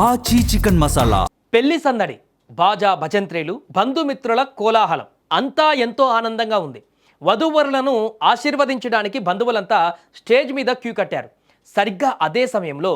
ఆచి చికెన్ మసాలా. పెళ్లి సందడి, బాజా భజంత్రీలు, బంధుమిత్రుల కోలాహలం అంతా ఎంతో ఆనందంగా ఉంది. వధూవరులను ఆశీర్వదించడానికి బంధువులంతా స్టేజ్ మీద క్యూ కట్టారు. సరిగ్గా అదే సమయంలో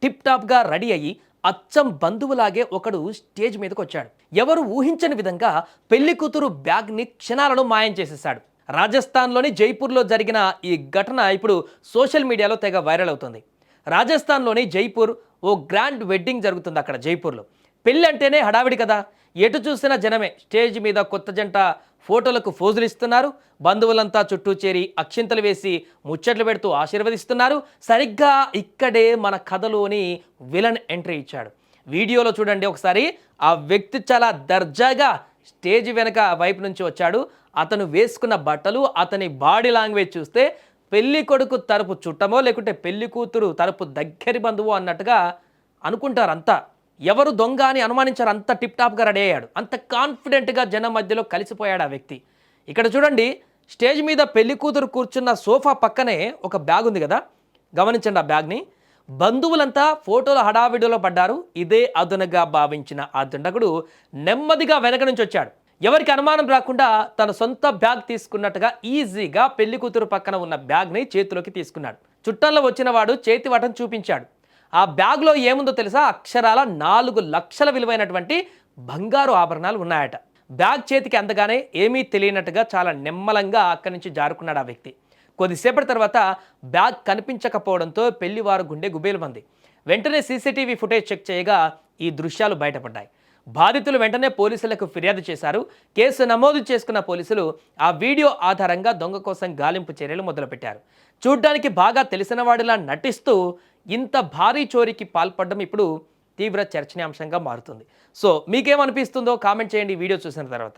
టిప్ టాప్గా రెడీ అయ్యి అచ్చం బంధువులాగే ఒకడు స్టేజ్ మీదకి వచ్చాడు. ఎవరు ఊహించని విధంగా పెళ్లి కూతురు బ్యాగ్ని క్షణాలను మాయం చేసేశాడు. రాజస్థాన్లోని జైపూర్లో జరిగిన ఈ ఘటన ఇప్పుడు సోషల్ మీడియాలో తెగ వైరల్ అవుతుంది. రాజస్థాన్లోని జైపూర్ ఓ గ్రాండ్ వెడ్డింగ్ జరుగుతుంది. అక్కడ జైపూర్లో పెళ్ళి అంటేనే హడావిడి కదా, ఎటు చూసినా జనమే. స్టేజ్ మీద కొత్త జంట ఫోటోలకు ఫోజులు ఇస్తున్నారు. బంధువులంతా చుట్టూ చేరి అక్షింతలు వేసి ముచ్చట్లు పెడుతూ ఆశీర్వదిస్తున్నారు. సరిగ్గా ఇక్కడే మన కథలోని విలన్ ఎంట్రీ ఇచ్చాడు. వీడియోలో చూడండి ఒకసారి. ఆ వ్యక్తి చాలా దర్జాగా స్టేజ్ వెనక వైపు నుంచి వచ్చాడు. అతను వేసుకున్న బట్టలు, అతని బాడీ లాంగ్వేజ్ చూస్తే పెళ్లి కొడుకు తరపు చుట్టమో లేకుంటే పెళ్లి కూతురు తరపు దగ్గరి బంధువు అన్నట్టుగా అనుకుంటారు అంతా. ఎవరు దొంగ అని అనుమానించారు. అంత టిప్ టాప్గా రెడీ అయ్యాడు. అంత కాన్ఫిడెంట్గా జనం మధ్యలో కలిసిపోయాడు ఆ వ్యక్తి. ఇక్కడ చూడండి, స్టేజ్ మీద పెళ్లి కూతురు కూర్చున్న సోఫా పక్కనే ఒక బ్యాగ్ ఉంది కదా, గమనించండి ఆ బ్యాగ్ని. బంధువులంతా ఫోటోల హడావిడిలో పడ్డారు. ఇదే అదునుగా భావించిన ఆ దుండగుడు నెమ్మదిగా వెనక నుంచి వచ్చాడు. ఎవరికి అనుమానం రాకుండా తన సొంత బ్యాగ్ తీసుకున్నట్టుగా ఈజీగా పెళ్లి కూతురు పక్కన ఉన్న బ్యాగ్ని చేతిలోకి తీసుకున్నాడు. చుట్టంలో వచ్చిన వాడు చేతి వాటం చూపించాడు. ఆ బ్యాగ్లో ఏముందో తెలుసా? అక్షరాల 4 లక్షల విలువైనటువంటి బంగారు ఆభరణాలు ఉన్నాయట. బ్యాగ్ చేతికి అందగానే ఏమీ తెలియనట్టుగా చాలా నిమ్మలంగా అక్కడి నుంచి జారుకున్నాడు ఆ వ్యక్తి. కొద్దిసేపటి తర్వాత బ్యాగ్ కనిపించకపోవడంతో పెళ్లివారు గుండె గుబేలుమంది. వెంటనే సీసీటీవీ ఫుటేజ్ చెక్ చేయగా ఈ దృశ్యాలు బయటపడ్డాయి. బాధితులు వెంటనే పోలీసులకు ఫిర్యాదు చేశారు. కేసు నమోదు చేసుకున్న పోలీసులు ఆ వీడియో ఆధారంగా దొంగ కోసం గాలింపు చర్యలు మొదలుపెట్టారు. చూడ్డానికి బాగా తెలిసిన వాడిలా నటిస్తూ ఇంత భారీ చోరీకి పాల్పడడం ఇప్పుడు తీవ్ర చర్చనీయాంశంగా మారుతుంది. సో మీకేమనిపిస్తుందో కామెంట్ చేయండి వీడియో చూసిన తర్వాత.